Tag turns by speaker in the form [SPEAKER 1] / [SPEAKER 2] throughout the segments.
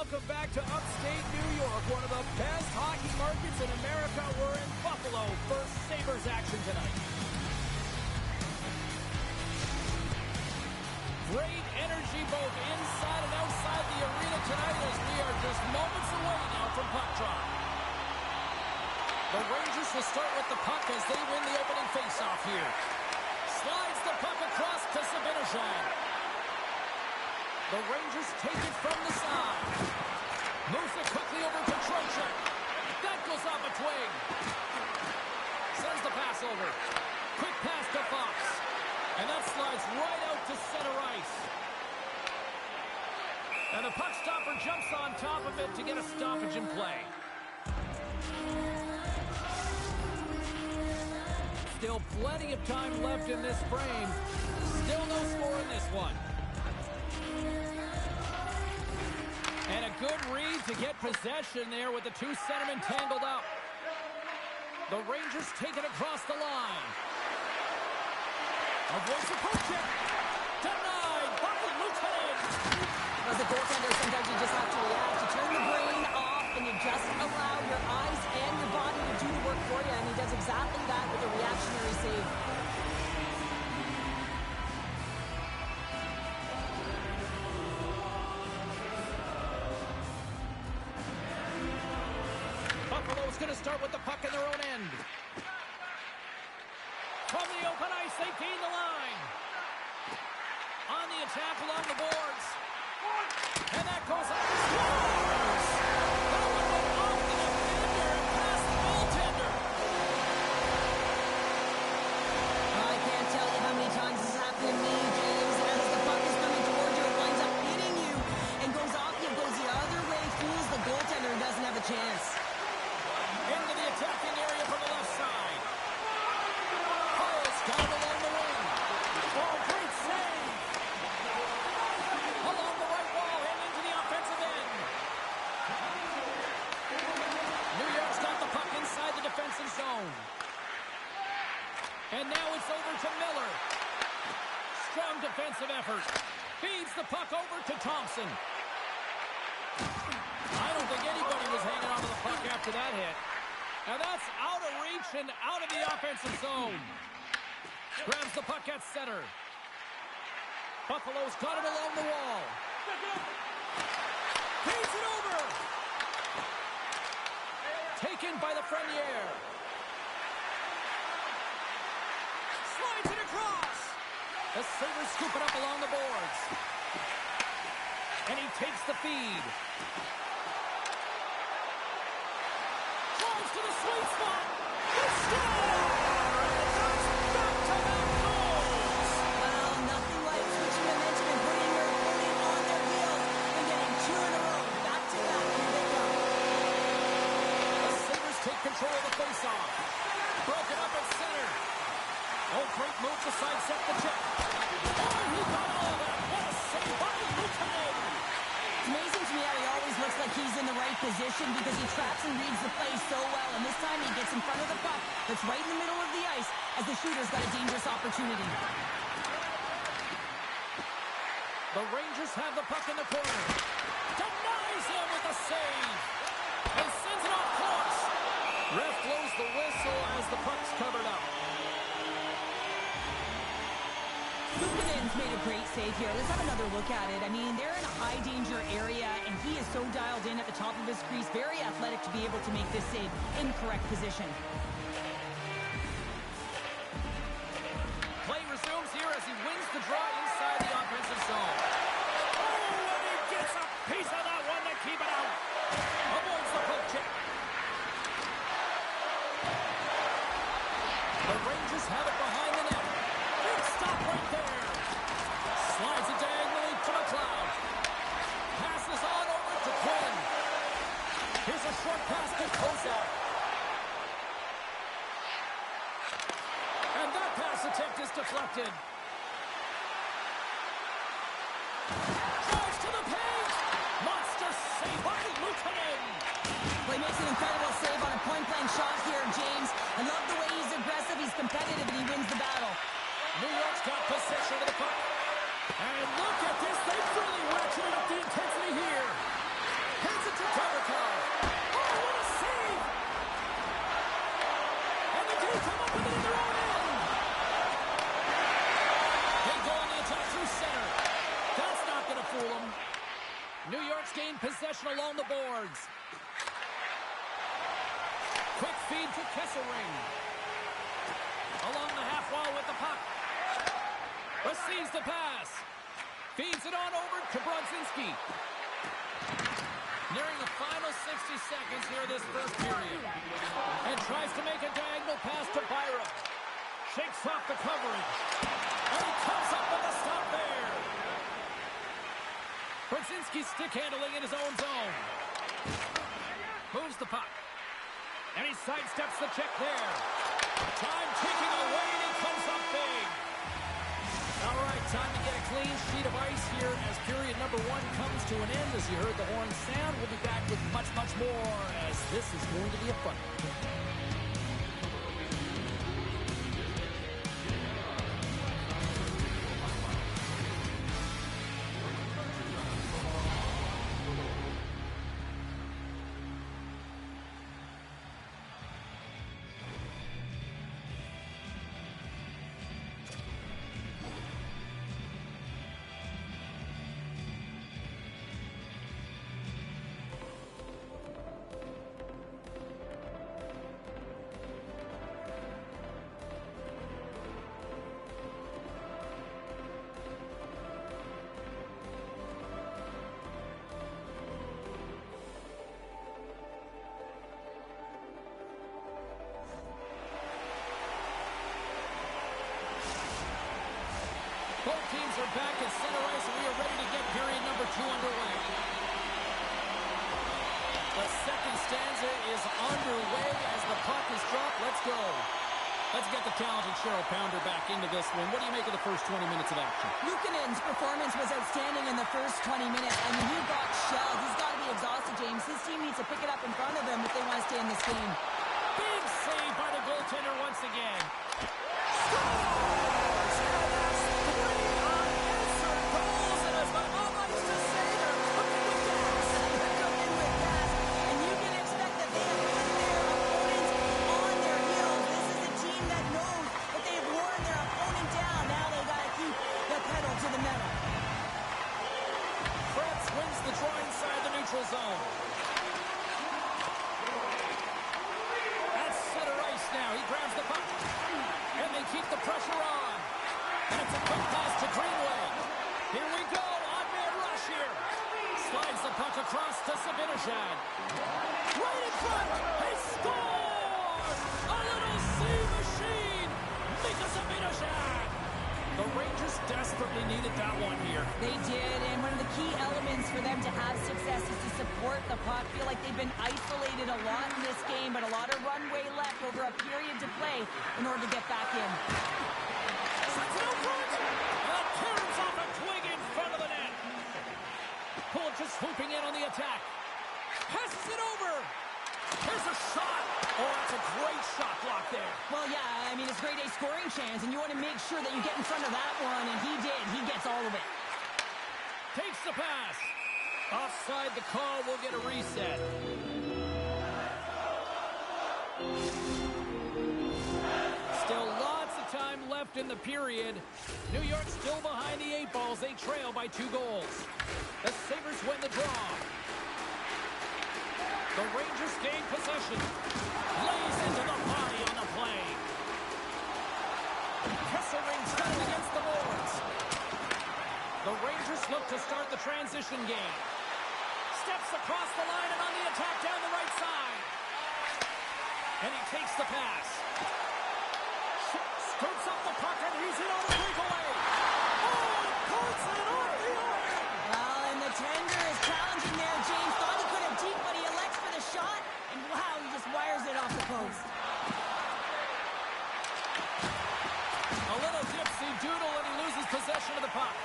[SPEAKER 1] Welcome back to upstate New York, one of the best hockey markets in America. We're in Buffalo for Sabres action tonight. Great energy both inside and outside the arena tonight as we are just moments away now from puck drop. The Rangers will start with the puck as they win the opening faceoff here. Slides the puck across to Zibanejad. The Rangers take it from the side. Moves it quickly over to Trocheck. That goes off a twig. Sends the pass over. Quick pass to Fox. And that slides right out to center ice. And the puck stopper jumps on top of it to get a stoppage in play. Still plenty of time left in this frame. Still no score in this one. And a good read to get possession there with the two centermen tangled up. The Rangers take it across the line. Avoids the poke check. Denied by the lieutenant.
[SPEAKER 2] As a goaltender, sometimes you just have to react. You turn the brain off and you just allow your eyes and your body to do the work for you. And he does exactly that with a reactionary save.
[SPEAKER 1] Buffalo's going to start with the puck in their own end. From the open ice, they gain the line. On the attack along the boards. And that goes up. Scores! That one went off the defender and past the goaltender.
[SPEAKER 2] I can't tell you how many times this has happened to me, James. As the puck is coming towards you, it winds up hitting you and goes off you, goes the other way, fools the goaltender and doesn't have a chance.
[SPEAKER 1] Into the attacking area from the left side. Hall's got it along the wing. Oh, great save. Along the right wall and into the offensive end. New York's got the puck inside the defensive zone. And now it's over to Miller. Strong defensive effort. Feeds the puck over to Thompson. I don't think anybody was hanging on to the puck after that hit. And that's out of reach and out of the offensive zone. Grabs the puck at center. Buffalo's got it along the wall. Feeds it over. Taken by the Frenier. Slides it across. The Sabres scoop it up along the boards. And he takes the feed. To the sweet spot. It's score! Back-to-back goals!
[SPEAKER 2] Well, nothing like switching momentum and putting your opponent on their heels and getting two in a row. Back-to-back. Here they come.
[SPEAKER 1] The Sabres take control of the faceoff. Broken up at center. Oh, great move to sidestep the check. Oh, he got all of that. What a save by the lieutenant.
[SPEAKER 2] It's amazing to me how he always looks like he's in the right position because he traps and reads the play so well. And this time he gets in front of the puck that's right in the middle of the ice as the shooter's got a dangerous opportunity.
[SPEAKER 1] The Rangers have the puck in the corner. Denies him with a save. And sends it off course. Ref blows the whistle as the puck's covered up.
[SPEAKER 2] Luukkonen's made a great save here. Let's have another look at it. I mean, they're in a high-danger area, and he is so dialed in at the top of his crease. Very athletic to be able to make this save in correct position.
[SPEAKER 1] Play resumes here as he wins the draw inside the offensive zone. Oh, and he gets a piece of that one to keep it out. Avoids the poke check. The Rangers have it behind the net. Big stop right there. Slides it diagonally to McLeod. Passes on over to Quinn. Here's a short pass to Kozak. And that pass attempt is deflected. Drives to the paint. Monster save by Luukkonen.
[SPEAKER 2] Well, he makes an incredible save on a point-blank shot here, James. I love the way he's aggressive, he's competitive, and he wins the battle.
[SPEAKER 1] New York's got possession of the puck. And look at this. They've really ratcheted up the intensity here. to Kulikov. Oh, what a save! And the Kings come up with it in their own end. They go on the attack through center. That's not going to fool them. New York's gained possession along the boards. Quick feed to Kesselring. Along the half wall with the puck. Receives the pass. Feeds it on over to Brodzinski. Nearing the final 60 seconds here this first period. And tries to make a diagonal pass to Byram. Shakes off the coverage. And he comes up with a stop there. Brodzinski stick handling in his own zone. Moves the puck. And he sidesteps the check there. Time ticking away, and he comes up big. All right, time to get a clean sheet of ice here as period number 1 comes to an end. As you heard the horn sound, we'll be back with much, much more as this is going to be a fun one. Both teams are back at center ice, and we are ready to get period number 2 underway. The second stanza is underway as the puck is dropped. Let's go. Let's get the talented Cheryl Pounder back into this one. What do you make of the first 20 minutes of action?
[SPEAKER 2] Luukkonen's performance was outstanding in the first 20 minutes. I mean, he got shelled. He's got to be exhausted, James. His team needs to pick it up in front of him if they want to stay in this game.
[SPEAKER 1] Big save by the goaltender once again. Zone. That's center ice now. He grabs the puck. And they keep the pressure on. And it's a quick pass to Greenway. Here we go. On-man rush here. Slides the puck across to Zibanejad. Right in front. He scores! A little C-machine. Mika Zibanejad. The Rangers desperately needed that one here.
[SPEAKER 2] They did, and one of the key elements for them to have success is to support the puck. Feel like they've been isolated a lot in this game, but a lot of runway left over a period to play in order to get back in.
[SPEAKER 1] Sends it out front. And turns off a twig in front of the net. Pull just swooping in on the attack. Passes it over. Here's a shot. Oh, that's a great shot block there.
[SPEAKER 2] Well, yeah, I mean, it's grade A scoring chance, and you want to make sure that you get in front of that one, and he did. He gets all of it.
[SPEAKER 1] Takes the pass. Offside the call. We'll get a reset. Still lots of time left in the period. New York still behind the 8 balls. They trail by 2 goals. The Sabres win the draw. The Rangers gain possession. Lays into the body on the play. Kesselring's got it against the boards. The Rangers look to start the transition game. Steps across the line and on the attack down the right side. And he takes the pass. Scoops up the puck and he's in on a breakaway. Oh, and pulls it off the arm.
[SPEAKER 2] Well, and the tender is challenging there. James thought he could have deep, but he elects for the shot. And wow, he just wires it off the post.
[SPEAKER 1] A little dipsy doodle and he loses possession of the puck.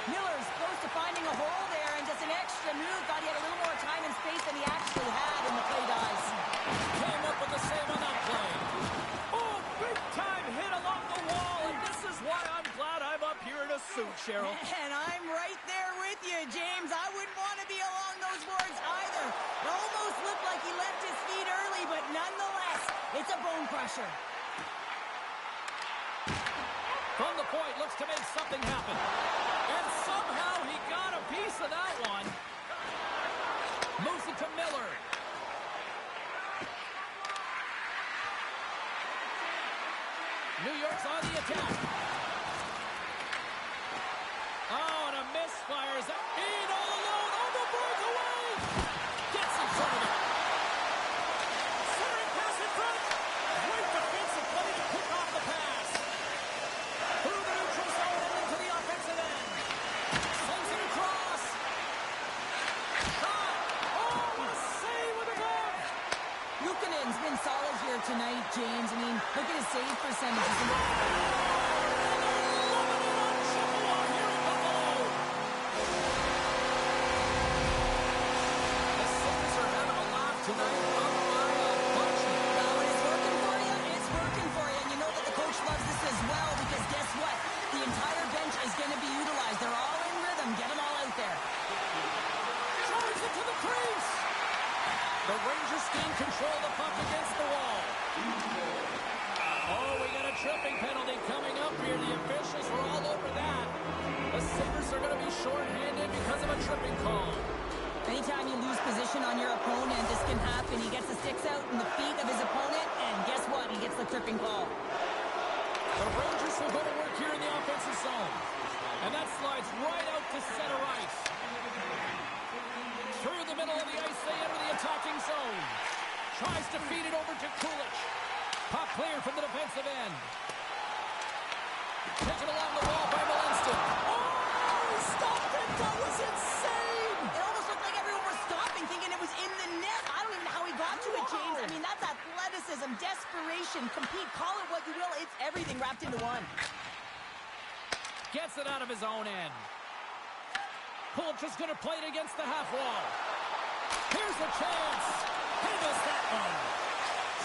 [SPEAKER 2] Miller's close to finding a hole there and just an extra move. Thought he had a little more time and space than he actually had in the play dies.
[SPEAKER 1] Came up with the save on that play. Oh, big time hit along the wall, and this is why I'm glad I'm up here in a suit, Cheryl.
[SPEAKER 2] And I'm right there with you, James. I wouldn't want to be along those boards either. It's a bone crusher.
[SPEAKER 1] From the point, looks to make something happen. And somehow he got a piece of that one. Moves it to Miller. New York's on the attack. Oh, and a misfire. Is in all alone on the breakaway. Gets in front of it. Centering pass in front. Great defensive play to pick off the pass. Through the neutral zone and into the offensive end. Sends it across. Shot. Oh, what a save with a glove.
[SPEAKER 2] Luukkonen's been solid here tonight, James. I mean, look at his save percentage.
[SPEAKER 1] Tonight, up by a bunch.
[SPEAKER 2] Well, when it's working for you, it's working for you. And you know that the coach loves this as well because guess what? The entire bench is going to be utilized. They're all in rhythm. Get them all out there.
[SPEAKER 1] Drives it to the crease. The Rangers gain control of the puck against the wall. Oh, we got a tripping penalty coming up here. The officials were all over that. The Sabres are going to be shorthanded because of a tripping call.
[SPEAKER 2] Anytime you lose position on your opponent, this can happen. He gets the sticks out in the feet of his opponent, and guess what? He gets the tripping call.
[SPEAKER 1] The Rangers will go to work here in the offensive zone. And that slides right out to center ice. Through the middle of the ice, they enter the attacking zone. Tries to feed it over to Kulich. Puck cleared from the defensive end. Taken along the wall by Malinston. Oh, he stopped it. That was insane.
[SPEAKER 2] It almost looked like everyone was stopping, thinking it was in the net. I don't even know how he got to it, James. I mean, that's athleticism, desperation, compete, call it what you will. It's everything wrapped into one.
[SPEAKER 1] Gets it out of his own end. Kulich is going to play it against the half wall. Here's a chance. He missed that one.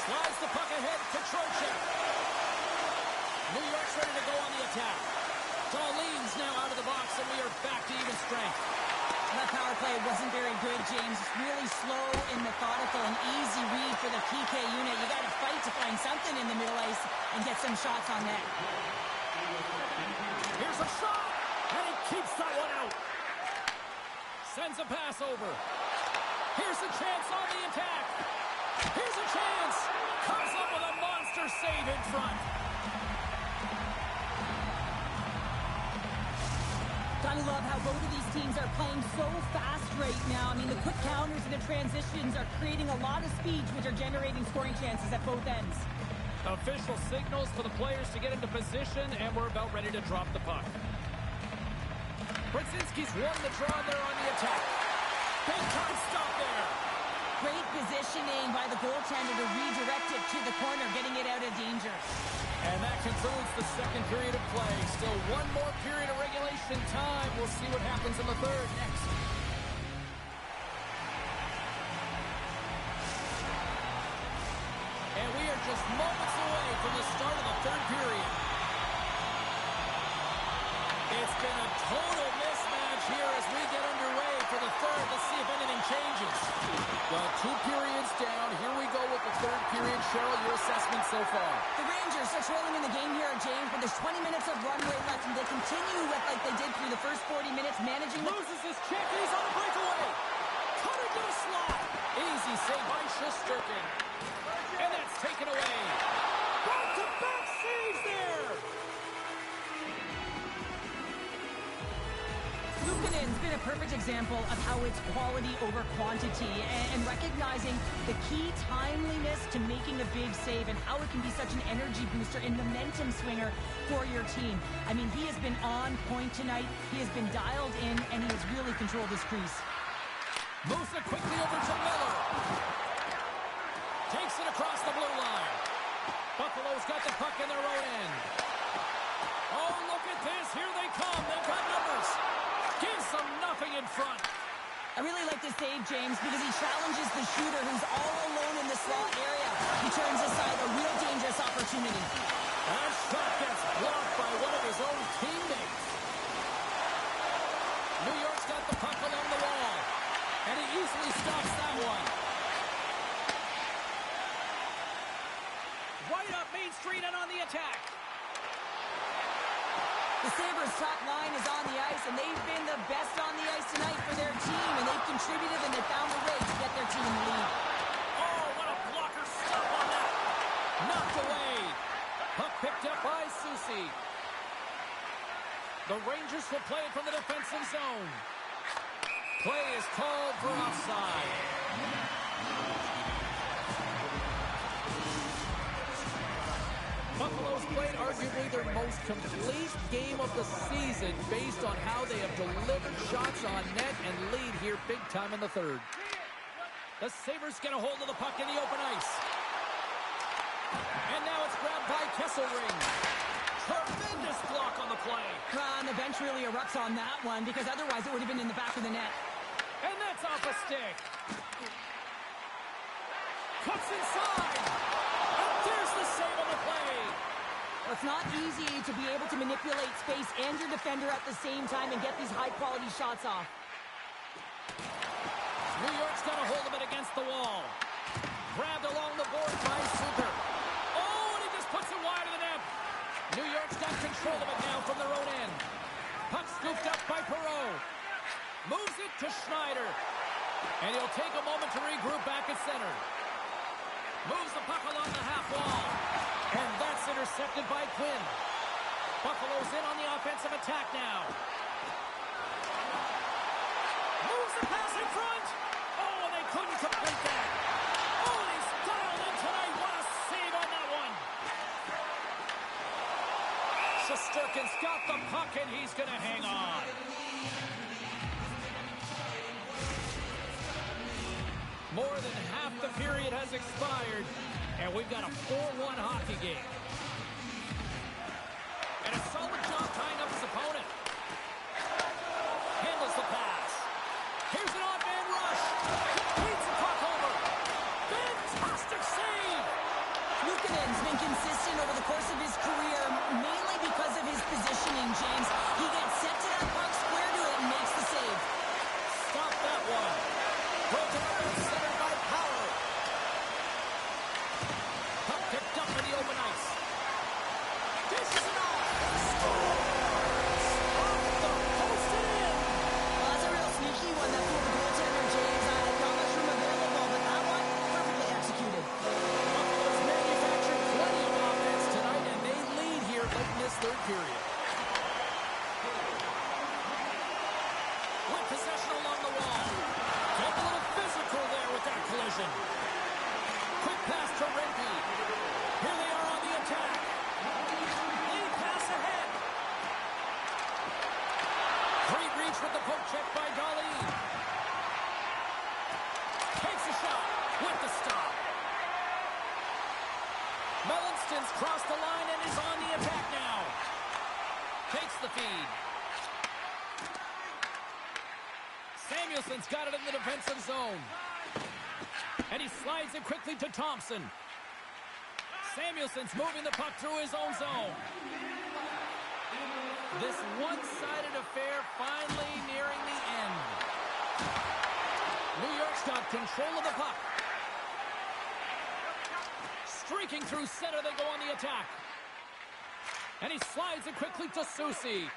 [SPEAKER 1] Slides the puck ahead to Trocheck. New York's ready to go on the attack. Darlene's now out of the box, and we are back to even strength.
[SPEAKER 2] That power play wasn't very good, James. It's really slow and methodical, an easy read for the PK unit. You got to fight to find something in the middle ice and get some shots on net.
[SPEAKER 1] Here's a shot, and he keeps that one out. Sends a pass over. Here's a chance on the attack. Here's a chance. Comes up with a monster save in front.
[SPEAKER 2] Gotta love how both of these teams are playing so fast right now. I mean, the quick counters and the transitions are creating a lot of speeds, which are generating scoring chances at both ends.
[SPEAKER 1] Official signals for the players to get into position, and we're about ready to drop the puck. Brzezinski's won the draw there on the attack. Big time stop there.
[SPEAKER 2] Great positioning by the goaltender to redirect it to the corner, getting it out of danger.
[SPEAKER 1] And that concludes the second period of play. Still one more period of regulation time. We'll see what happens in the third next. And we are just moments away from the start of the third period. It's been a total mismatch here as we get underway for the third. Let's see if anything changes. Well, 2 periods down. Here we go with the third period. Cheryl, your assessment so far?
[SPEAKER 2] The Rangers are trailing in the game here, James, but there's 20 minutes of runway left, and they continue with like they did through the first 40 minutes, managing the...
[SPEAKER 1] Loses his check, and he's on a breakaway. Cut into the slot. Easy save by Shesterkin. And that's taken away. Back-to-back saves there.
[SPEAKER 2] Luukkonen's been a perfect example of how it's quality over quantity and recognizing the key timeliness to making a big save and how it can be such an energy booster and momentum swinger for your team. I mean, he has been on point tonight. He has been dialed in, and he has really controlled his crease.
[SPEAKER 1] Moves it quickly over to Miller. Takes it across the blue line. Buffalo's got the puck in their own end. Oh, look at this. Here they come. They've got numbers. Gives them nothing in front.
[SPEAKER 2] I really like this save, James, because he challenges the shooter who's all alone in the slot area. He turns aside a real dangerous opportunity.
[SPEAKER 1] That shot gets blocked by one of his own teammates. New York's got the puck along the wall, and he easily stops that one. Main Street and on the attack.
[SPEAKER 2] The Sabres' top line is on the ice, and they've been the best on the ice tonight for their team, and they've contributed and they found a way to get their team in the lead.
[SPEAKER 1] Oh, what a blocker stop on that. Knocked away. Puck picked up by Susie. The Rangers will play it from the defensive zone. Play is called for offside. Buffalo's played arguably their most complete game of the season based on how they have delivered shots on net and lead here big time in the third. The Sabres get a hold of the puck in the open ice. And now it's grabbed by Kesselring. Tremendous block on the play.
[SPEAKER 2] And the bench really erupts on that one because otherwise it would have been in the back of the net.
[SPEAKER 1] And that's off a stick. Cuts inside. And there's the save on the play.
[SPEAKER 2] Well, it's not easy to be able to manipulate space and your defender at the same time and get these high-quality shots off.
[SPEAKER 1] New York's got a hold of it against the wall. Grabbed along the board by Suter. Oh, and he just puts it wide of the net. New York's got control of it now from their own end. Puck scooped up by Perreault. Moves it to Schneider. And he'll take a moment to regroup back at center. Moves the puck along the half wall. And that's intercepted by Quinn. Buffalo's in on the offensive attack now. Moves the pass in front. Oh, and they couldn't complete that. Oh, and he's dialed in tonight. What a save on that one. Shesterkin's got the puck, and he's going to hang on. More than half the period has expired, and we've got a 4-1 hockey game. And a solid job tying up his opponent. Handles the pass. Here's an odd-man rush. Beats the puck over. Fantastic save.
[SPEAKER 2] Luukkonen's been consistent over the course of his career, mainly because of his positioning, James. He gets set to that puck, square to it, and makes the save.
[SPEAKER 1] Stop that one. Broken up and centered by Power. Puck picked up in the open ice. Dishes it off. Scores! Off the post and in.
[SPEAKER 2] Well, that's a real sneaky one that fooled the goaltender, James. Not much room available, but that one, perfectly executed.
[SPEAKER 1] Buffalo's manufactured plenty of offense tonight, and they lead here late in this third period. With possession along the wall. Get a little physical there with that collision. Quick pass to Renke. Here they are on the attack. Lead pass ahead. Great reach with the poke check by Dali. Takes a shot with the stop. Mellanston's crossed the line and is on the attack now. Takes the feed. Samuelson's got it in the defensive zone. And he slides it quickly to Thompson. Samuelson's moving the puck through his own zone. This one-sided affair finally nearing the end. New York's got control of the puck. Streaking through center, they go on the attack. And he slides it quickly to Susie.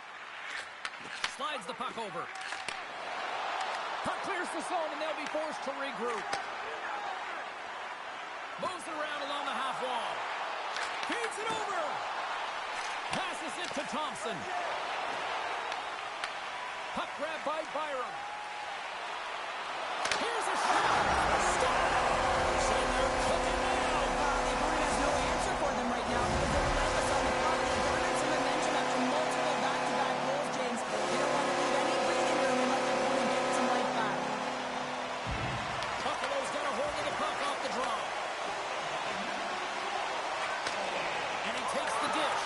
[SPEAKER 1] Slides the puck over. Puck clears the zone, and they'll be forced to regroup. Moves it around along the half wall. Feeds it over. Passes it to Thompson. Puck grabbed by Byram. Here's a shot. Scores! And they're cooking now.
[SPEAKER 2] The opponent has no answer for them right now because they're relentless on the puck. They've garnered some momentum after multiple back-to-back goals, James. They don't want to leave any breathing room and let the opponent get some life back.
[SPEAKER 1] Buffalo's got a hold of the puck off the draw. And he takes the dish.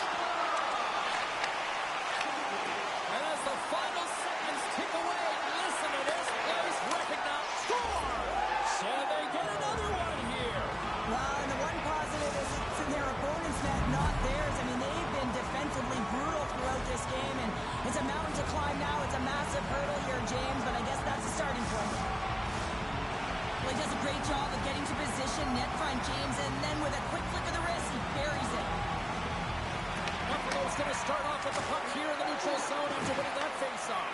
[SPEAKER 1] And as the final seconds tick away, listen to this place recognize. Score! So they get another one here.
[SPEAKER 2] Well, and the one positive is it's in their opponent's net, not theirs. I mean, they've been defensively brutal throughout this game, and it's a mountain to climb now. It's a massive hurdle here, James, but I guess that's the starting point. Well, he does a great job of getting to position, net front, James, and then with a quick flick of the wrist, he buries it.
[SPEAKER 1] is going to start off with the puck here in the neutral zone after winning that faceoff.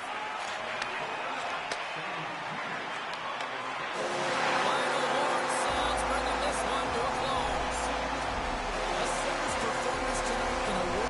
[SPEAKER 1] Final horn sounds, bringing this one to a close. A Sabres performance tonight in a world.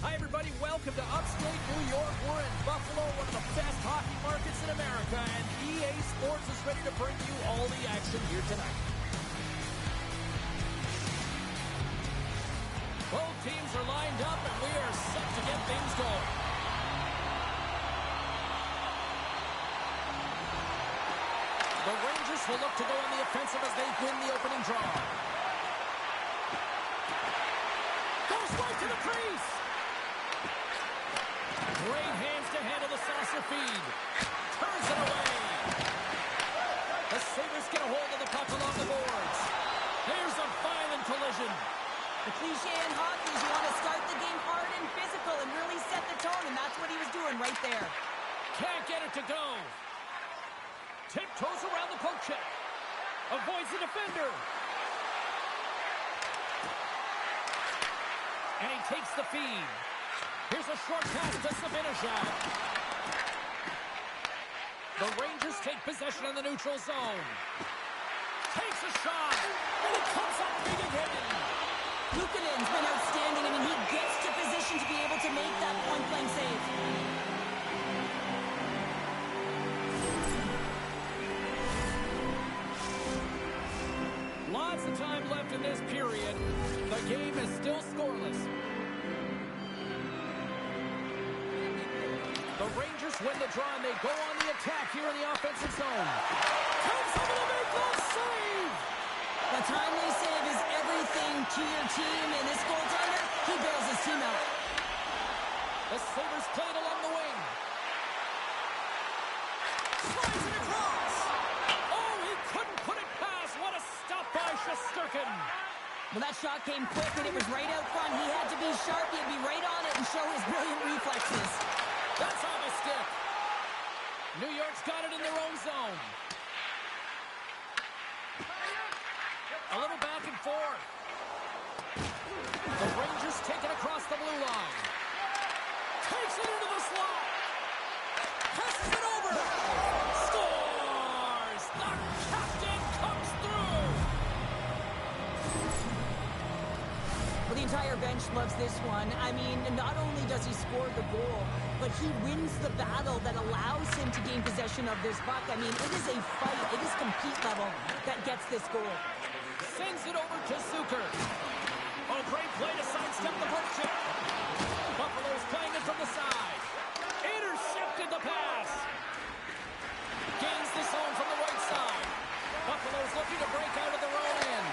[SPEAKER 1] Hi, everybody. Welcome to upstate New York. We're in Buffalo, one of the best hockey markets in America, and EA Sports is ready to bring you all the action here tonight. Both teams are lined up, and we are set to get things going. The Rangers will look to go on the offensive as they win the opening draw. Goes right to the crease. Great hands to handle the saucer feed. Turns it away. The Sabres get a hold of the puck along the boards. Here's a violent collision.
[SPEAKER 2] The cliche in hockey is you want to start the game hard and physical and really set the tone, and that's what he was doing right there.
[SPEAKER 1] Can't get it to go. Tiptoes around the poke check. Avoids the defender. And he takes the feed. Here's a short pass to Zibanejad. The Rangers take possession in the neutral zone. Takes a shot. And it comes up big and heavy.
[SPEAKER 2] Luukkonen's been outstanding. I mean, he gets to position to be able to make that point-blank save.
[SPEAKER 1] Lots of time left in this period. The game is still scoreless. The Rangers win the draw, and they go on the attack here in the offensive zone. Comes over to make that save!
[SPEAKER 2] A timely save is everything to your team, and this goaltender, he bails his team out.
[SPEAKER 1] The Sabres play it along the wing. Slides it across. Oh, he couldn't put it past. What a stop by Shesterkin.
[SPEAKER 2] Well, that shot came quick, and it was right out front. He had to be sharp. He had to be right on it and show his brilliant reflexes.
[SPEAKER 1] That's off a stick. New York's got it in their own zone. A little back and forth. The Rangers take it across the blue line. Takes it into the slot. Passes it over. Scores! The captain comes through.
[SPEAKER 2] Well, the entire bench loves this one. I mean, not only does he score the goal, but he wins the battle that allows him to gain possession of this puck. I mean, it is a fight. It is compete level that gets this goal.
[SPEAKER 1] Sends it over to Zucker. Oh, great play to sidestep the poke check. Buffalo's playing it from the side. Intercepted the pass. Gains the zone from the right side. Buffalo's looking to break out of their own end.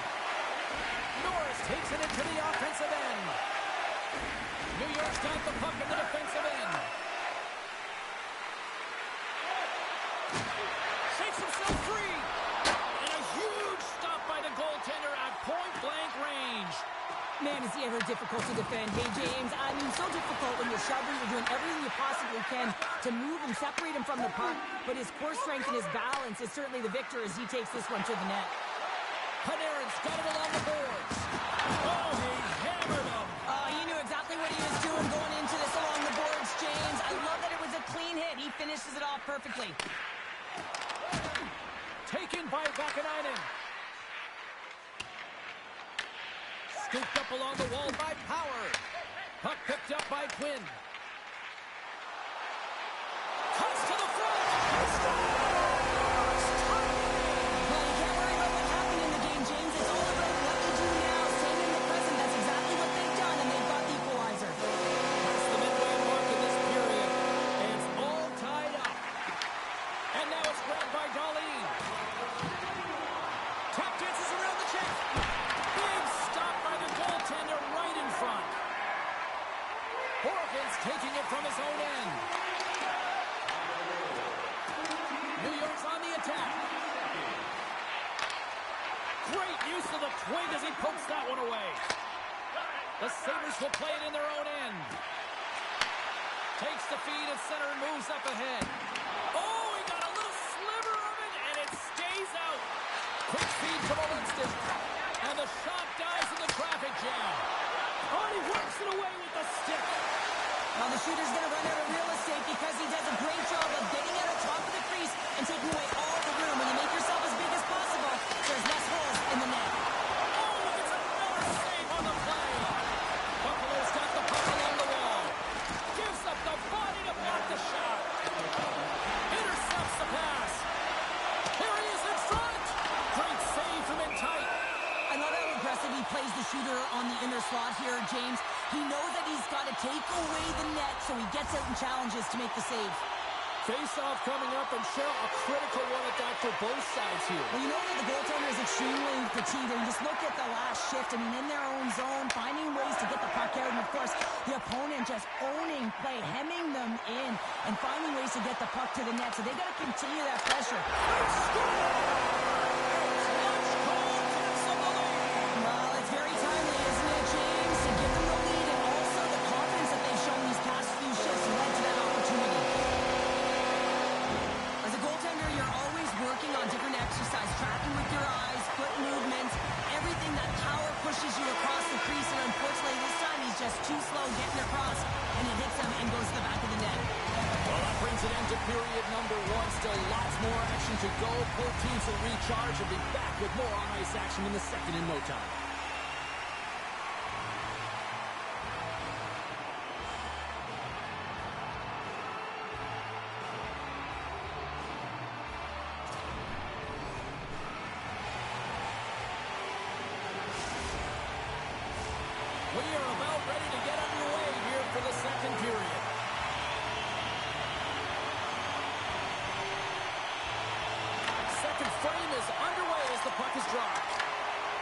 [SPEAKER 1] Norris takes it into the offensive end. New York's got the puck in the defensive end. Shakes himself free. And a huge stop by the goaltender at point-blank range.
[SPEAKER 2] Man, is he ever difficult to defend. Hey, James, I mean, so difficult when you're shoving, you're doing everything you possibly can to move and separate him from the puck. But his core strength and his balance is certainly the victor as he takes this one to the net.
[SPEAKER 1] Panarin's got it along the boards. Oh, he hammered him.
[SPEAKER 2] He knew exactly what he was doing going into this along the boards, James. I love that it was a clean hit. He finishes it off perfectly.
[SPEAKER 1] Taken by Vakanainen. Scooped up along the wall by Power. Puck picked up by Quinn. Cuts to the front.
[SPEAKER 2] Well, you can't worry about what happened in the game, James. It's all about what you do now. Staying in the present. That's exactly what they've done, and they've got the equalizer.
[SPEAKER 1] That's the midway mark in this period. And it's all tied up. And now it's grabbed by Darlene. Tap dances around the check. Big stop by the goaltender right in front. Horgan's taking it from his own end. New York's on the attack. Great use of the twig as he pokes that one away. The Sabres will play it in their own end. Takes the feed at center and moves up ahead. Oh, he got a little sliver of it, and it stays out. Quick feed from Olinston. And the shot dies in the traffic jam. Oh, and he works it away with the stick.
[SPEAKER 2] Well, the shooter's going to run out of real estate because he does a great job of getting out of top of the crease and taking away all the room. When you make yourself as big as possible, there's less holes in the net.
[SPEAKER 1] Oh, it's another save on the play. Buffalo's got the puck along the wall. Gives up the body to block the shot. Intercepts the pass. Here he is in front. Great save from in tight.
[SPEAKER 2] I love how aggressive he plays the shooter on the inner slot here, James. He knows that he's got to take away the net, so he gets out and challenges to make the save.
[SPEAKER 1] Face-off coming up, and Cheryl, a critical one at that for both sides here.
[SPEAKER 2] Well, you know that the goaltender is extremely fatigued, and just look at the last shift. I mean, in their own zone, finding ways to get the puck out, and of course, the opponent just owning play, hemming them in, and finding ways to get the puck to the net. So they got to continue that pressure. Well, it's very timely, isn't it, James, to give them the lead, and also the confidence that they've shown these past few shifts led to that opportunity. As a goaltender, you're always working on different exercise, tracking with your eyes, foot movements, everything that power pushes you across the crease, and unfortunately this time he's just attacking across, and he hits him and goes to the back of the net.
[SPEAKER 1] Well, that brings an end to period number one. Still lots more action to go. Both teams will recharge and be back with more on-ice action in the second in no time. We are about ready to get underway here for the second period. Second frame is underway as the puck is dropped.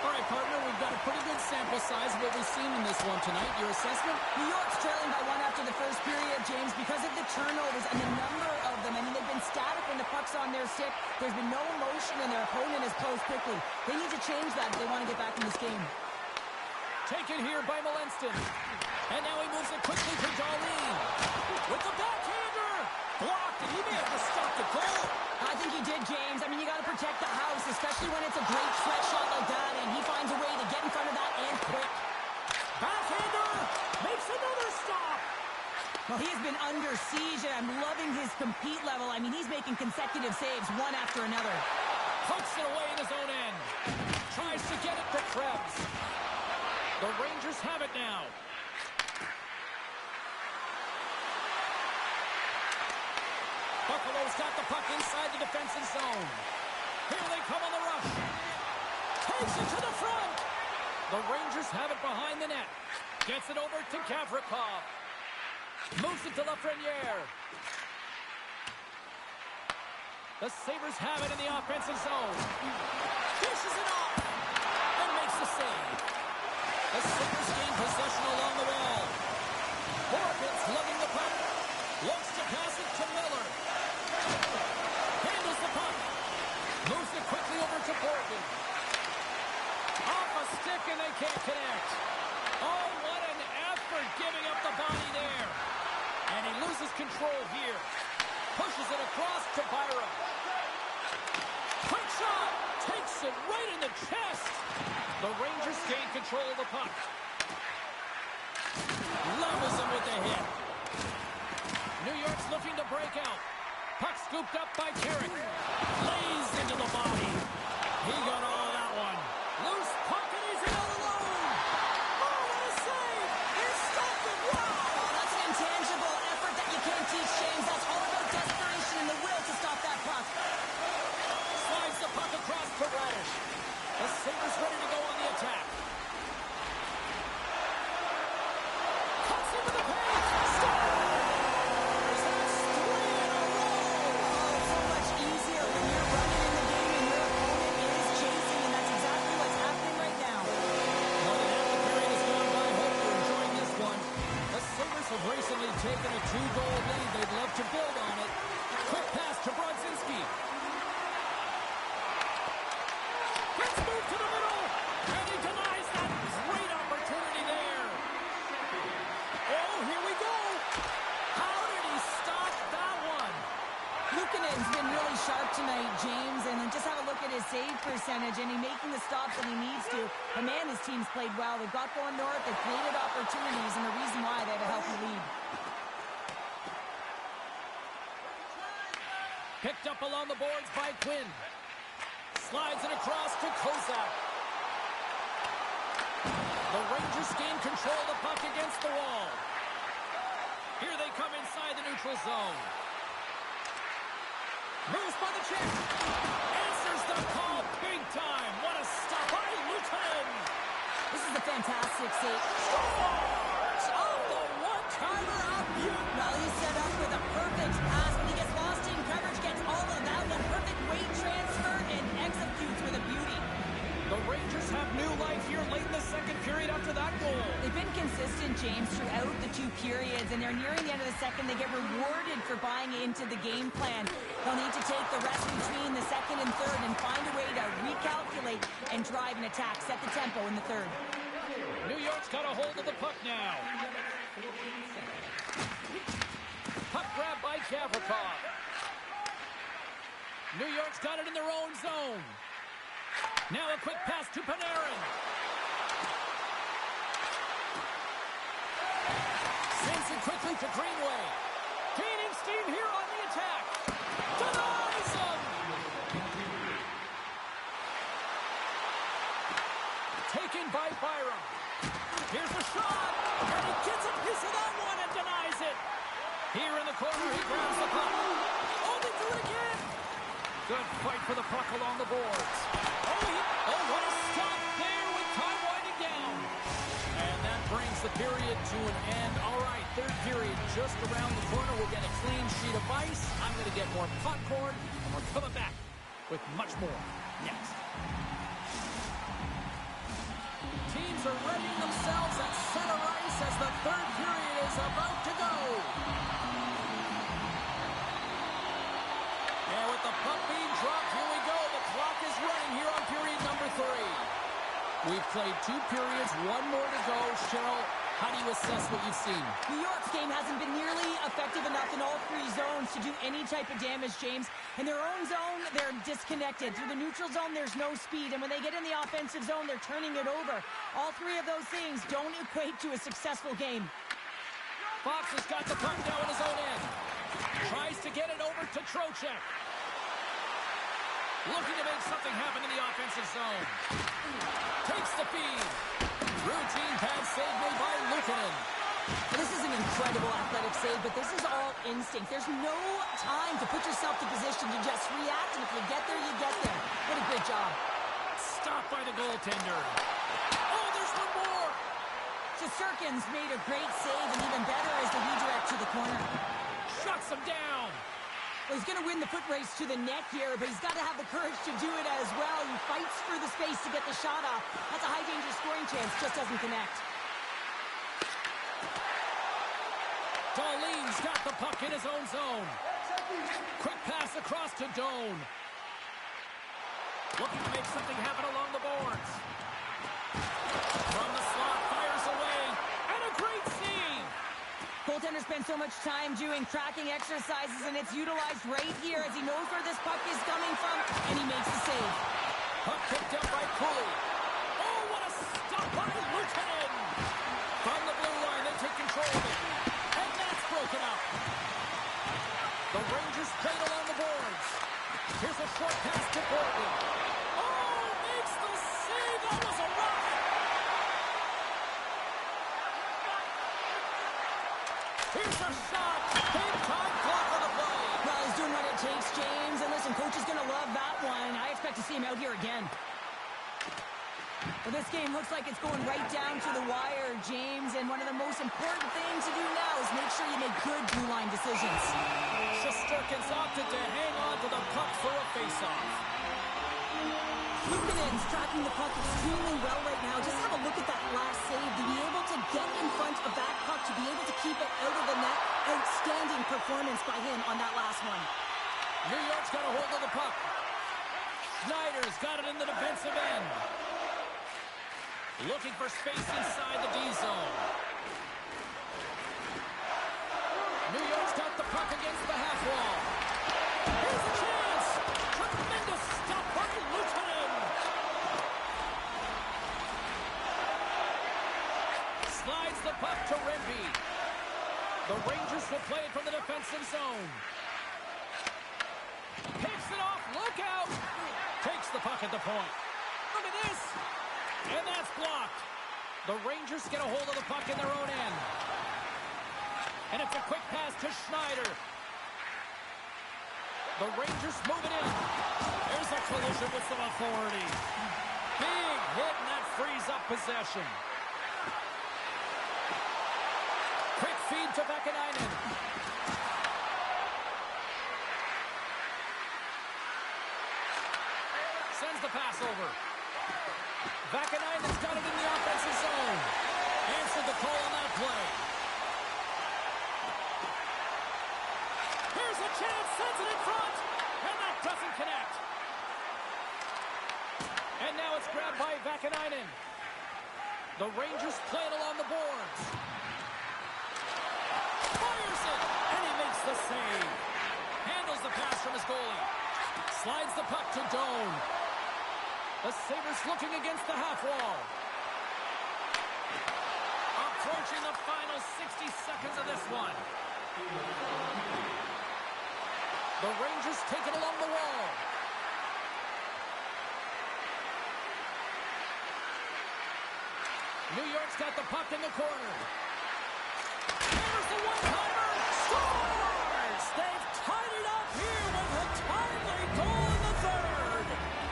[SPEAKER 1] All right, partner, we've got a pretty good sample size of what we've seen in this one tonight. Your assessment?
[SPEAKER 2] New York's trailing by one after the first period, James, because of the turnovers and the number of them. I mean, they've been static when the puck's on their stick. There's been no emotion, and their opponent has closed quickly. They need to change that if they want to get back in this game.
[SPEAKER 1] Taken here by Malenston. And now he moves it quickly to Darlene. With the backhander. Blocked, and he may have to stop the goal.
[SPEAKER 2] I think he did, James. I mean, you got to protect the house, especially when it's a great sweat shot like that, and he finds a way to get in front of that and quick.
[SPEAKER 1] Backhander makes another stop.
[SPEAKER 2] Well, he has been under siege, and I'm loving his compete level. I mean, he's making consecutive saves, one after another.
[SPEAKER 1] Pokes it away in his own end. Tries to get it to Krebs. The Rangers have it now. Buffalo's got the puck inside the defensive zone. Here they come on the rush. Takes it to the front. The Rangers have it behind the net. Gets it over to Gavrikov. Moves it to Lafreniere. The Sabres have it in the offensive zone. Dishes it off. And makes the save. The Sabres gain possession along the wall. Horvitz lugging the puck. Looks to pass it to Miller. Handles the puck. Moves it quickly over to Borgen. Off a stick and they can't connect. Oh, what an effort giving up the body there. And he loses control here. Pushes it across to Byram. Quick shot. Takes it right in the chest. The Rangers gain control of the puck. Levels him with the hit. New York's looking to break out. Puck scooped up by Carrick. Lays into the body. He got all of that one. Loose puck and he's in all alone. Oh, what a save. He stopped it. Wow.
[SPEAKER 2] Oh, that's an intangible effort that you can't teach, James. That's all about desperation and the will to stop that puck.
[SPEAKER 1] Slides the puck across to Radish. The Sabres ready to go on the attack. Cuts into the paint. Scores! That's 3 in a row.
[SPEAKER 2] Oh, it's so much easier when you're running in the game and your opponent is chasing, and that's exactly what's happening right now.
[SPEAKER 1] More than half the period has gone by. Hope you're enjoying this one. The Sabres have recently taken a 2-goal lead. They'd love to build on it. Quick pass to Brodzinski. Let's move to the middle. And he denies that great opportunity there. Oh, here we go. How did he stop that one?
[SPEAKER 2] Luukkonen's been really sharp tonight, James, and just have a look at his save percentage, and he's making the stops that he needs to. But man, his team's played well. They've got going north, they've created opportunities, and the reason why they have a healthy lead.
[SPEAKER 1] Picked up along the boards by Quinn. Slides it across to Kozak. The Rangers gain control of the puck against the wall. Here they come inside the neutral zone. Moves by the check. Answers the call big time. What a stop by Luukkonen.
[SPEAKER 2] This is a fantastic save.
[SPEAKER 1] Scores off the one-timer up.
[SPEAKER 2] Well, he's set up with a perfect pass, but he gets lost in coverage, gets all of that, a perfect weight transfer, and executes with a beauty.
[SPEAKER 1] The Rangers have new life here late in the second period after that goal.
[SPEAKER 2] They've been consistent, James, throughout the two periods, and they're nearing the end of the second. They get rewarded for buying into the game plan. They'll need to take the rest between the second and third and find a way to recalculate and drive an attack, set the tempo in the third.
[SPEAKER 1] New York's got a hold of the puck now. Puck grab by Gavrikov. New York's got it in their own zone. Now a quick pass to Panarin. to Greenway. Gaining steam here on the attack. Denies him. Taken by Byram. Here's a shot. And he gets a piece of that one and denies it. Here in the corner, he grabs the puck. Oh, they do it again. Good fight for the puck along the boards. Oh, what a stop there with time winding down. And that brings the period to an end. All right, third period just around the corner. We'll get a clean sheet of ice. I'm going to get more popcorn, and we're coming back with much more next. Teams are readying themselves at center ice as the third period is about to go. And with the puck being dropped, here we go. The clock is running here on period number 3. We've played 2 periods, 1 more to go. Cheryl, how do you assess what you've seen?
[SPEAKER 2] New York's game hasn't been nearly effective enough in all 3 zones to do any type of damage, James. In their own zone, they're disconnected. Through the neutral zone, there's no speed. And when they get in the offensive zone, they're turning it over. All 3 of those things don't equate to a successful game.
[SPEAKER 1] Fox has got the puck now in his own end. Tries to get it over to Trocheck. Looking to make something happen in the offensive zone. Takes the feed. Routine pass save made by Luukkonen.
[SPEAKER 2] This is an incredible athletic save, but this is all instinct. There's no time to put yourself to position to just react, and if you get there, you get there. What a good job.
[SPEAKER 1] Stopped by the goaltender. Oh, there's one more.
[SPEAKER 2] Shesterkin's made a great save, and even better is the redirect to the corner.
[SPEAKER 1] Shuts him down.
[SPEAKER 2] Well, he's going to win the foot race to the net here, but he's got to have the courage to do it as well. He fights for the space to get the shot off. That's a high-danger scoring chance, just doesn't connect.
[SPEAKER 1] Darlene's got the puck in his own zone. Quick pass across to Doan. Looking to make something happen along the boards. From the slot, fires away, and a great save.
[SPEAKER 2] Goaltender spends so much time doing tracking exercises, and it's utilized right here as he knows where this puck is coming from, and he makes the save.
[SPEAKER 1] Puck picked up by Cooley. Oh, what a stop by Luukkonen. From the blue line, they take control of it. And that's broken up. The Rangers played along the boards. Here's a short pass to Gordon. Oh, makes the save. That was a rock. Here's a shot. Big time clock on the play.
[SPEAKER 2] Well, he's doing what it takes, James. And listen, coach is going to love that one. I expect to see him out here again. Well, this game looks like it's going right down to the wire, James. And one of the most important things to do now is make sure you make good blue line decisions.
[SPEAKER 1] Shesterkin's opted to hang on to the puck for a faceoff.
[SPEAKER 2] Luukkonen's tracking the puck extremely well right now. Just have a look at that last save. To be able to get in front of that puck, to be able to keep it out of the net. Outstanding performance by him on that last one.
[SPEAKER 1] New York's got a hold of the puck. Schneider's got it in the defensive end. Looking for space inside the D zone. New York's got the puck against the half wall. Here's a chance. Tremendous stop by Luukkonen. Slides the puck to Rempe. The Rangers will play it from the defensive zone. Picks it off. Look out. Takes the puck at the point. Look at this. And that's blocked. The Rangers get a hold of the puck in their own end. And it's a quick pass to Schneider. The Rangers move it in. There's a collision with some authority. Big hit, and that frees up possession. Quick feed to Vakanainen. Sends the pass over. Vakanainen's got it in the offensive zone. Answered the call on that play. Here's a chance, sends it in front, and that doesn't connect. And now it's grabbed by Vakanainen. The Rangers play it along the boards. Fires it, and he makes the save. Handles the pass from his goalie. Slides the puck to Doan. The Sabres looking against the half wall. Up approaching the final 60 seconds of this one. The Rangers take it along the wall. New York's got the puck in the corner. There's the one-timer. Scores! They've tied it up here with a timely goal in the third.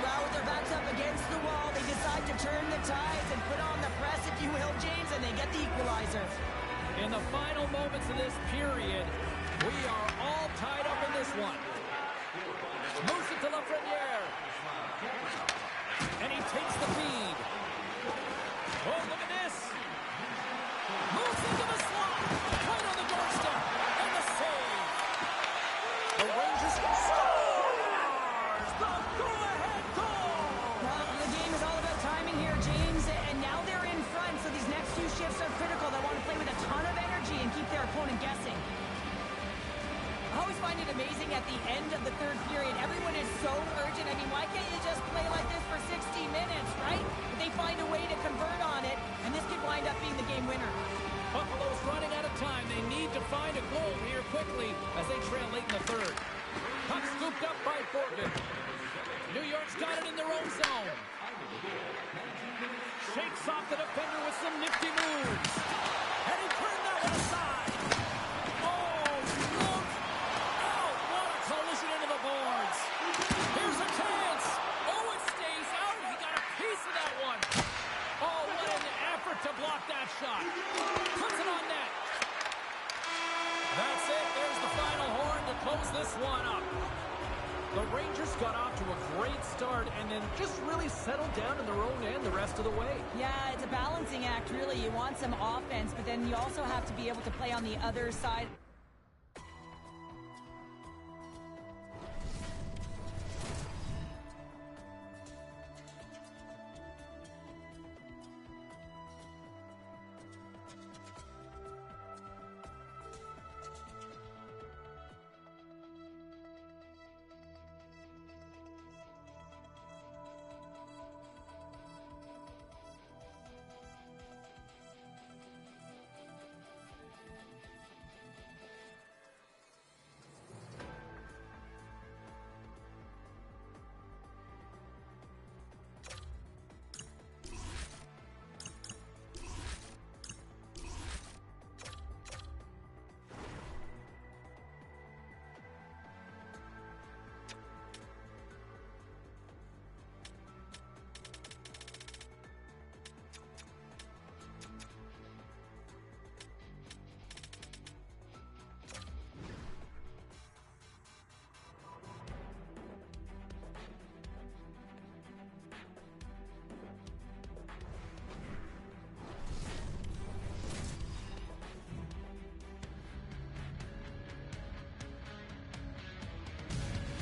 [SPEAKER 2] Well, with their backs up against the wall, they decide to turn the tides and put on the press, if you will, James, and they get the equalizer.
[SPEAKER 1] In the final moments of this period, we are all tied up in this one. Moves it to BUF NYR. And he takes the feed. Oh, look at this. Moves into the slot. Right on the doorstep. And the save. The Rangers scores the go-ahead goal.
[SPEAKER 2] Well, the game is all about timing here, James, and now they're in front, so these next few shifts are critical. They want to play with a ton of energy and keep their opponent guessing. I always find it amazing at the end of the third period. Everyone is so urgent. I mean, why can't you just play like this for 60 minutes, right? But they find a way to convert on it, and this could wind up being the game winner.
[SPEAKER 1] Buffalo's running out of time. They need to find a goal here quickly as they trail late in the third. Puck scooped up by Borgen. New York's got it in their own zone. Shakes off the defender with some nifty moves. And he turned that one aside. Collision into the boards. Here's a chance. Oh, it stays out. He got a piece of that one. Oh, what an effort to block that shot. Puts it on net. That's it. There's the final horn to close this one up. The Rangers got off to a great start and then just really settled down in their own end the rest of the way.
[SPEAKER 2] Yeah, it's a balancing act, really. You want some offense, but then you also have to be able to play on the other side.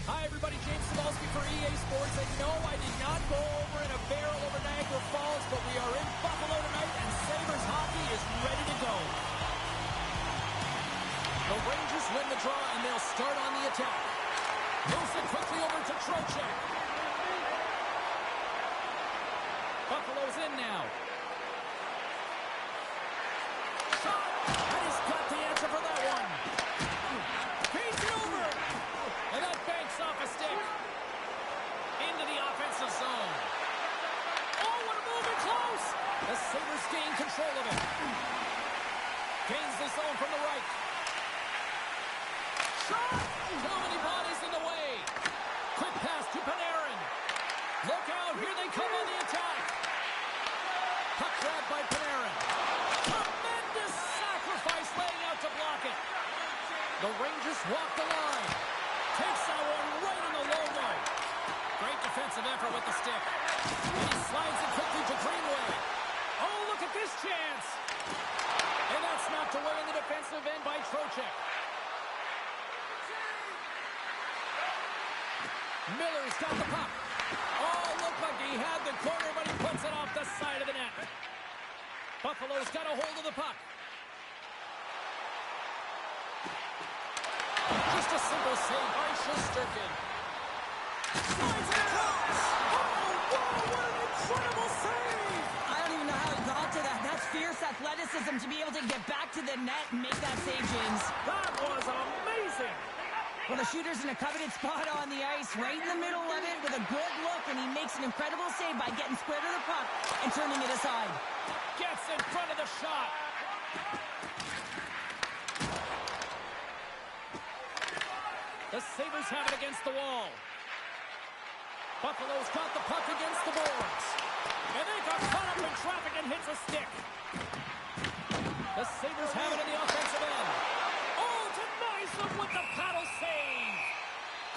[SPEAKER 1] Hi, everybody. James Cebulski for EA Sports. And no, I did not go over in a barrel over Niagara Falls, but we are in Buffalo tonight, and Sabres hockey is ready to go. The Rangers win the draw, and they'll start on the attack. Moves it quickly over to Trocheck. Buffalo's in now. Shot! And he's got the answer for that one. Feeds it over. And that banks off a stick. Into the offensive zone. Oh, what a move in close. The Sabres gain control of it. Gains the zone from the right. Shot! Too many bodies in the way. Quick pass to Panarin. Look out, here they come on the attack. Puck grab by Panarin. Tremendous sacrifice laying out to block it. The Rangers walk the line. Takes that one right in the low line. Great defensive effort with the stick. And he slides it quickly to Greenway. Oh, look at this chance. And that's knocked away in the defensive end by Trocheck. Miller's got the puck. Oh, looked like he had the corner, but he puts it off the side of the net. Buffalo's got a hold of the puck. Just a simple save by Shesterkin. Slides it across. Oh, wow, what an incredible save.
[SPEAKER 2] I don't even know how he got to that. That's fierce at athleticism to be able to get back to the net and make that save, James.
[SPEAKER 1] That was amazing.
[SPEAKER 2] Well, the shooter's in a coveted spot on the ice, right in the middle of it with a good look, and he makes an incredible save by getting square to the puck and turning it aside.
[SPEAKER 1] Gets in front of the shot. The Sabres have it against the wall. Buffalo's got the puck against the boards. And they got caught up in traffic and hits a stick. The Sabres have it in the offensive end. Oh, denies them with the paddle save.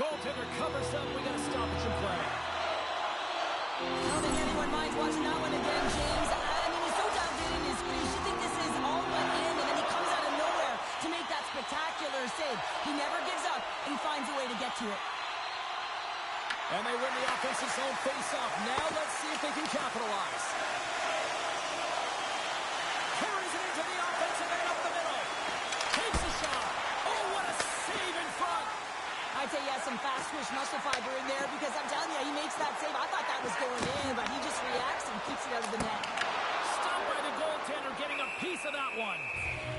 [SPEAKER 1] Goaltender covers up. We got a stoppage in play.
[SPEAKER 2] I don't think anyone minds watching that one again, James. I mean, he's so dialed in his screen. You should think this is all but in, and then he comes out of nowhere to make that spectacular save. He never gives up, and he finds a way to get to it.
[SPEAKER 1] And they win the offensive zone face-off. Now let's see if they can capitalize. Carries it into the offensive end up the middle. Takes a shot. Oh, what a save in front.
[SPEAKER 2] I'd say he has some fast twitch muscle fiber in there because I'm telling you, he makes that save. I thought that was going in, but he just reacts and keeps it out of the net.
[SPEAKER 1] Stopped by the goaltender, getting a piece of that one.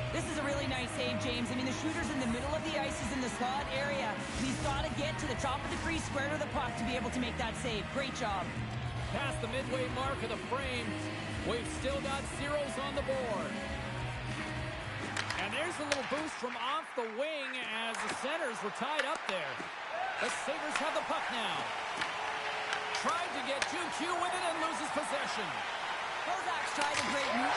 [SPEAKER 2] This is a really nice save, James. I mean, the shooter's in the middle of the ice. He's in the slot area. He's got to get to the top of the crease, square to the puck to be able to make that save. Great job.
[SPEAKER 1] Past the midway mark of the frame. We've still got zeros on the board. And there's a little boost from off the wing as the centers were tied up there. The Sabres have the puck now. Tried to get 2Q with it and loses possession.
[SPEAKER 2] Kozak's tried a great move.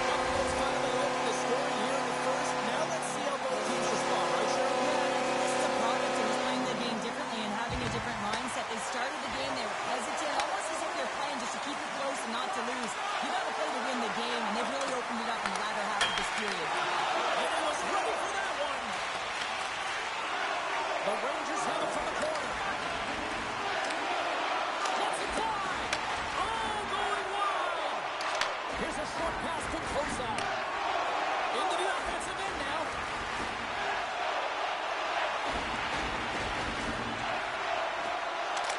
[SPEAKER 1] Buffalo's finally opened the scoring here in the first. Now let's see how both teams respond, right, Cheryl?
[SPEAKER 2] Yeah, and I think this is a product of just playing the game differently and having a different mindset. They started the game, they were hesitant, almost as if they're playing just to keep it close and not to lose. You got to play to win the game, and they've really opened it up in the latter half of this period.
[SPEAKER 1] And he was ready for that one. The Rangers have it from the corner. Let's it fly. Oh, going wide. Here's a short pass to Kozak. Into the offensive end now.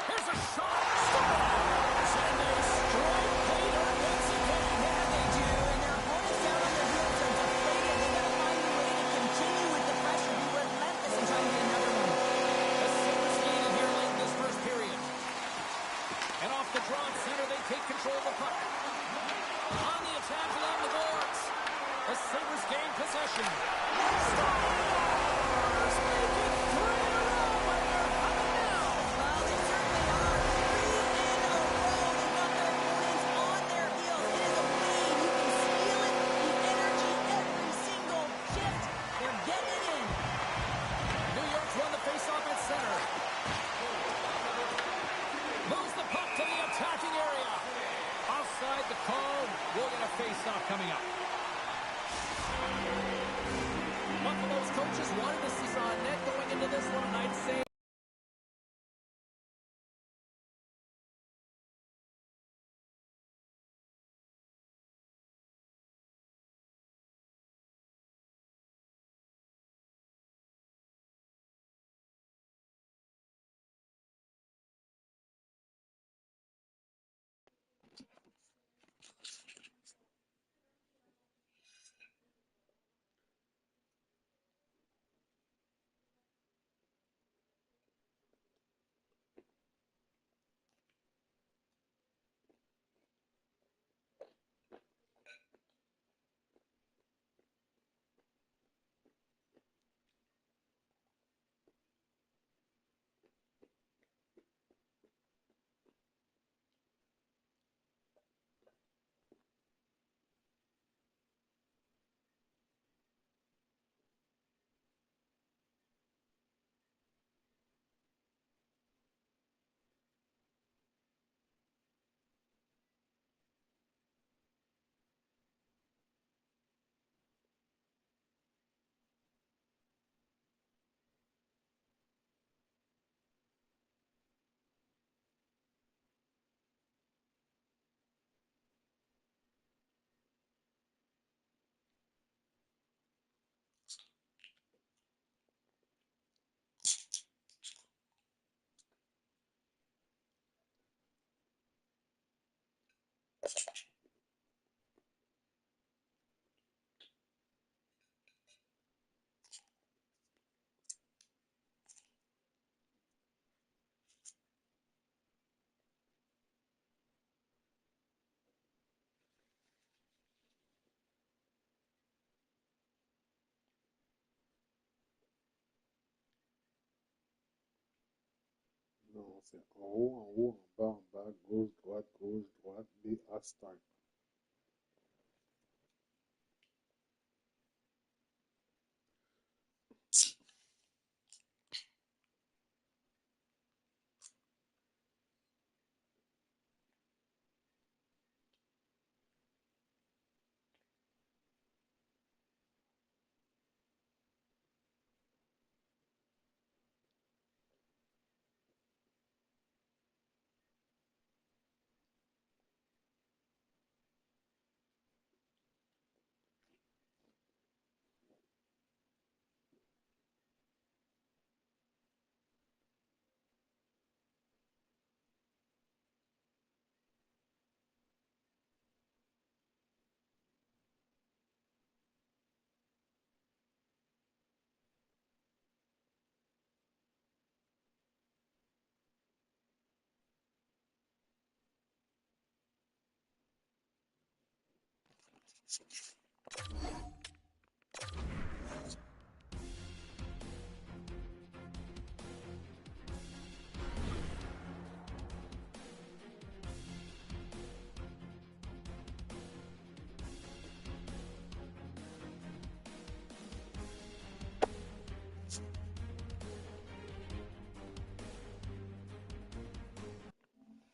[SPEAKER 1] Here's a shot. And they strike Peter once again.
[SPEAKER 2] Yeah, they do, and their opponents down on their heels are deflated. They got to find a way to continue with the pressure, be relentless, and try and get another one.
[SPEAKER 1] The Sabres lead here late in this first period. And off the draw in center, they take control of the puck. On the attack along the boards. The Sabres gain possession. Stars make it 3 in a row, and they're humming now.
[SPEAKER 2] Well, they certainly are. 3 in a row. They've got their opponents on their heels. It is a wave. You can feel it, the energy every single shift. They're getting it in.
[SPEAKER 1] New York's won the faceoff at center. Moves the puck to the attacking area. Offside the call. We'll get a faceoff coming up. Buffalo's coaches wanted to see on net going into this one, and I'd say
[SPEAKER 3] Non, c'est en haut, en bas, gauche, droite, B, A, start.